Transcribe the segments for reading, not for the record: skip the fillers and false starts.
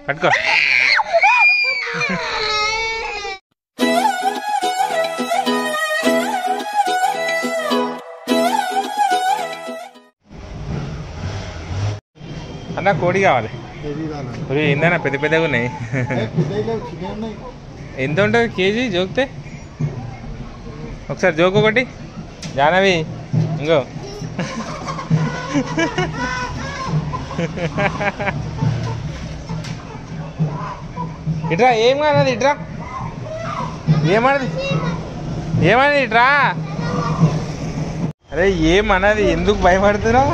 పట్టుకో. అన్న కోడి కావాలి. ఏందన్నా పెద్ద పెద్దగా ఉన్నాయి. ఎంత ఉంటుంది కేజీ జోకితే? ఒకసారి జోక్ ఒకటి జానవి. ఇంకో ఇట్రా. ఏం కానది ఇట్రా. ఏమన్నది ఇట్రా. అరే ఏమన్నది, ఎందుకు భయపడుతున్నావు?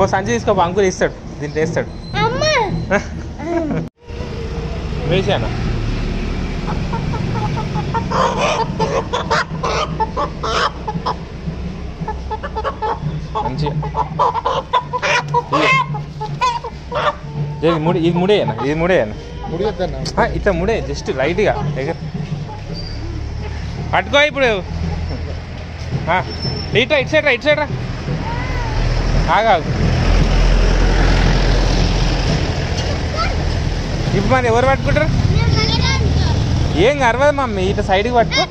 ఓ సంచి తీసుకో, అంకులు ఇస్తాడు, దీంట్లో వేస్తాడు. వేసాను మంచిగా. ఇది ముడేనా? ఇది ముడేనా? ఇట్లా ముడే, జస్ట్ లైట్గా దగ్గర పట్టుకో. ఇప్పుడు ఇట్లా ఇటు సైడ్ రా. ఆగాగు. ఇప్పుడు మరి ఎవరు పట్టుకుంటారు? ఏం అరవదు మమ్మీ, ఇట్లా సైడ్కి పట్టుకో.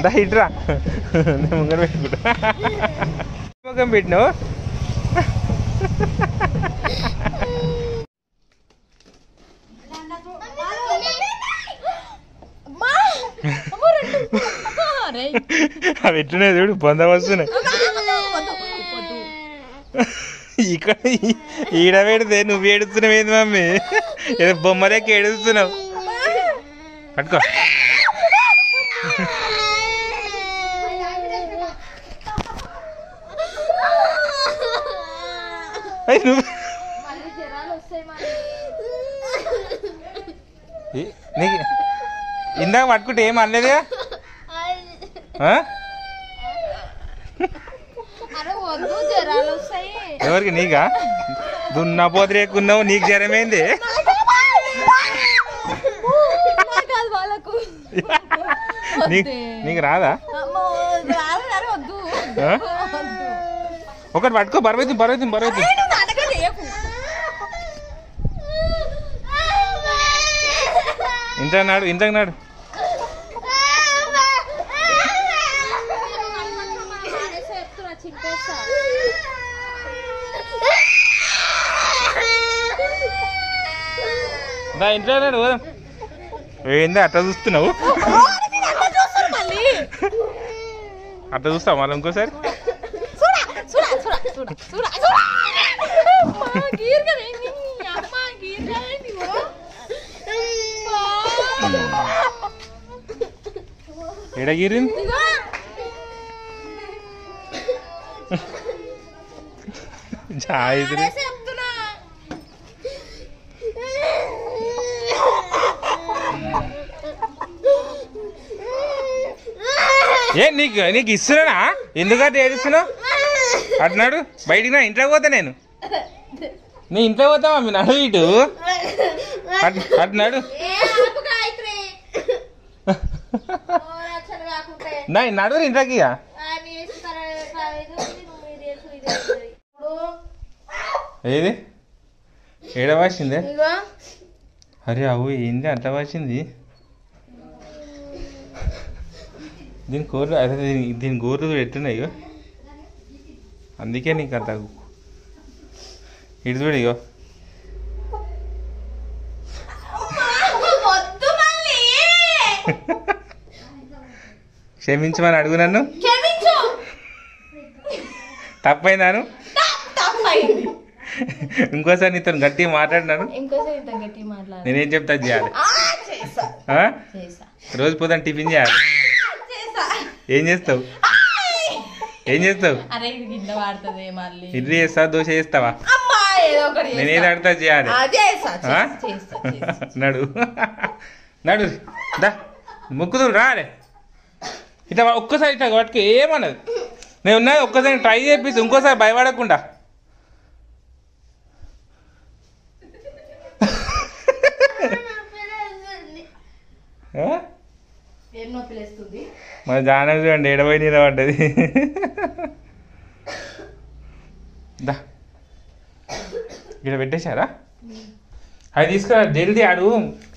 దా ఇట్రా, నేను ముంగర పెట్టుకుంటా. ముఖం పెట్టినావు. అవి ఎట్లున్నాయి చూడు, పొంద వస్తున్నాయి. ఇక్కడ ఈడ పెడితే నువ్వు ఏడుస్తున్నావు ఏంది మమ్మీ? ఏదో బొమ్మలకి ఏడుస్తున్నావు. పట్టుకో. నువ్వు నీకు ఇందాక పట్టుకుంటే ఏం అనలేదుగా? ఎవరికి? నీకా? దున్నా పోతరేకున్నావు, నీకు జ్వరమైంది. నీకు రాదా? ఒకటి పట్టుకో. బరువైతుంది. ఇంతకు నాడు. ఇంట్లో నాడు. ఏంది అట్లా చూస్తున్నావు? అట్లా చూస్తావు మళ్ళీ ఇంకోసారి. ఎడగిరింది? ఏ నీకు ఇస్తున్నా? ఎందుకంటే ఏడుస్తున్నావు? అటున్నాడు బయటికి. నా ఇంట్లోకి పోతా నేను. నీ ఇంట్లో పోతా మమ్మీ. నడు ఇటు. అటున్నాడు. నడు ఇంట్లోకి. ఏది ఏడ వాసిందే? అరే అవు ఏంది అట్లా వాసింది? దీని గోర్లు అదే దీని గోర్లు ఎట్టున్నాయో, అందుకే నీకు అంత. ఇటు చూడు. ఇగో క్షమించమని అడుగు నన్ను. తప్పైనాను. ఇంకోసారి నీతో గట్టిగా మాట్లాడినాను. నేనేం చెప్తా చేయాలి? రోజు పోతాను టిఫిన్ చేయాలి. ఏం చేస్తావు? ఇడ్లీ చేస్తావా? దోశ చేస్తావా? నేనేది అడతా చేయాలి. నడు దా ముక్కుదు రాలే. ఇట్లా ఒక్కసారి ఇట్లా వాటికి ఏమన్నది? నేను ఉన్నది ఒక్కసారి ట్రై చేపిస్తు, ఇంకోసారి భయపడకుండా. మరి జానకి చూడండి ఎడబోయి నిలబడ్డది. దా ఇక్కడ పెట్టేశారా? అది తీసుకురా జల్దీ. ఆడు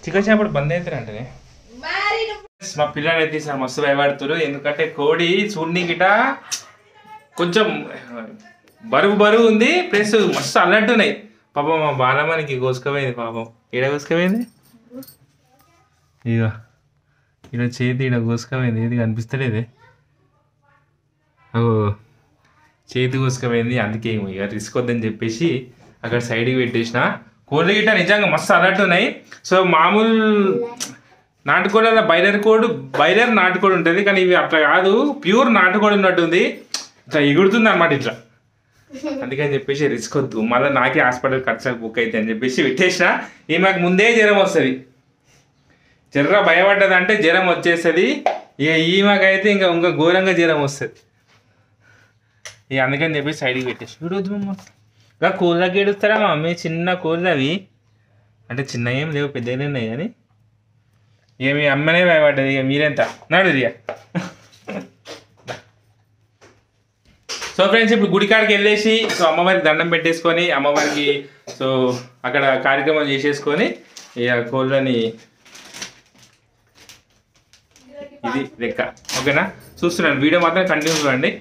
చికెన్ షాప్ బంద్ అవుతారంటనే. మా పిల్లలు అయితే సార్ మస్తు భయపడుతున్నారు. ఎందుకంటే కోడి చూడని గిట కొంచెం బరువు ఉంది, ప్లస్ మస్తు అల్లట్టున్నాయి. పాపం మా బాలమ్మనికి కోసుకపోయింది. పాపం ఈడ కోసుకపోయింది, ఇక ఈడ చేతి ఈడ కోసుకపోయింది. ఏది కనిపిస్తలేదే, అగో చేతి కోసుకపోయింది. అందుకే ఇక రిస్క్ వద్దని చెప్పేసి అక్కడ సైడ్కి పెట్టేసిన. కోళ్ళు గిట్ట నిజంగా మస్తు అలర్ట్ ఉన్నాయి. సో మామూలు నాటుకోడి బైలర్ నాటుకోడి ఉంటుంది, కానీ ఇవి అట్లా కాదు, ప్యూర్ నాటుకోడి ఉన్నట్టుంది. ఇట్లా ఎగురుతుంది అన్నమాట ఇట్లా. అందుకని చెప్పేసి రిస్క్ వద్దు, మళ్ళీ నాకే హాస్పిటల్ ఖర్చు బుక్ అయితే అని చెప్పేసి పెట్టేసిన. ఈమెకు ముందే జ్వరం వస్తుంది. జర్ర భయపడ్డది అంటే జ్వరం వచ్చేస్తుంది. ఇక ఈమెకైతే ఇంకా ఘోరంగా జ్వరం వస్తుంది. ఇక అందుకని చెప్పేసి సైడ్కి పెట్టేసి చూడొద్దు. మమ్మ ఇంకా కోళ్ళకి ఏడుస్తారా మా మమ్మీ? చిన్న కోళ్ళు అవి, అంటే చిన్న ఏం లేవు, పెద్దగానే ఉన్నాయి. కానీ ఇక మీ అమ్మనే భయపడ్డది. ఇక మీరెంత నడు ఇక. సో ఫ్రెండ్స్, ఇప్పుడు గుడికాడికి వెళ్ళేసి సో అమ్మవారికి దండం పెట్టేసుకొని అమ్మవారికి సో అక్కడ కార్యక్రమం చేసేసుకొని ఇక కోళ్ళని ఇది లెక్క. ఓకేనా? చూస్తున్నాను, వీడియో మాత్రం కంటిన్యూ చూడండి.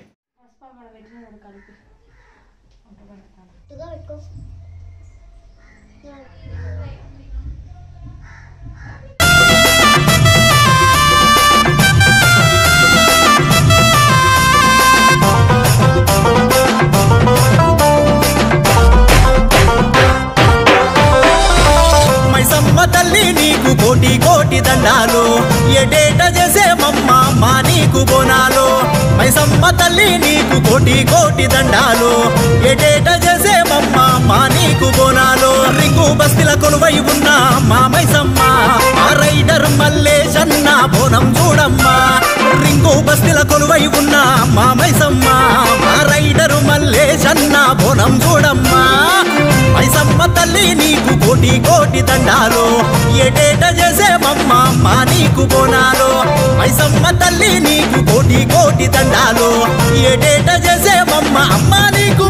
తల్లి నీకు కోటి కోటి దండాలు, ఎడేట చేసే మమ్మ మా నీకు బోనాలు. మైసమ్మ తల్లి నీకు కోటి కోటి దండాలు, ఎడేట చేసే మమ్మ మా నీకు బోనాలు. రింగు బస్తిల కొలువై ఉన్న మా మైసమ్మ, ఆ రైడర్ మల్లేశన్న బోనం చూడమ్మా. రింగు బస్తిల కొలువై ఉన్న మా మైసమ్మ, ఆ రైడర్ మల్లేశన్న బోనం చూడమ్మా. మైసమ్మ తల్లి నీకు కోటి కోటి దండాలు, ఎడేట చేసే మమ్మ మా నీకు బోనాలు. మైసమ్మ తల్లి నీకు కోటి కోటి దండాలు, ఎడేట చేసే మమ్మ అమ్మ నీకు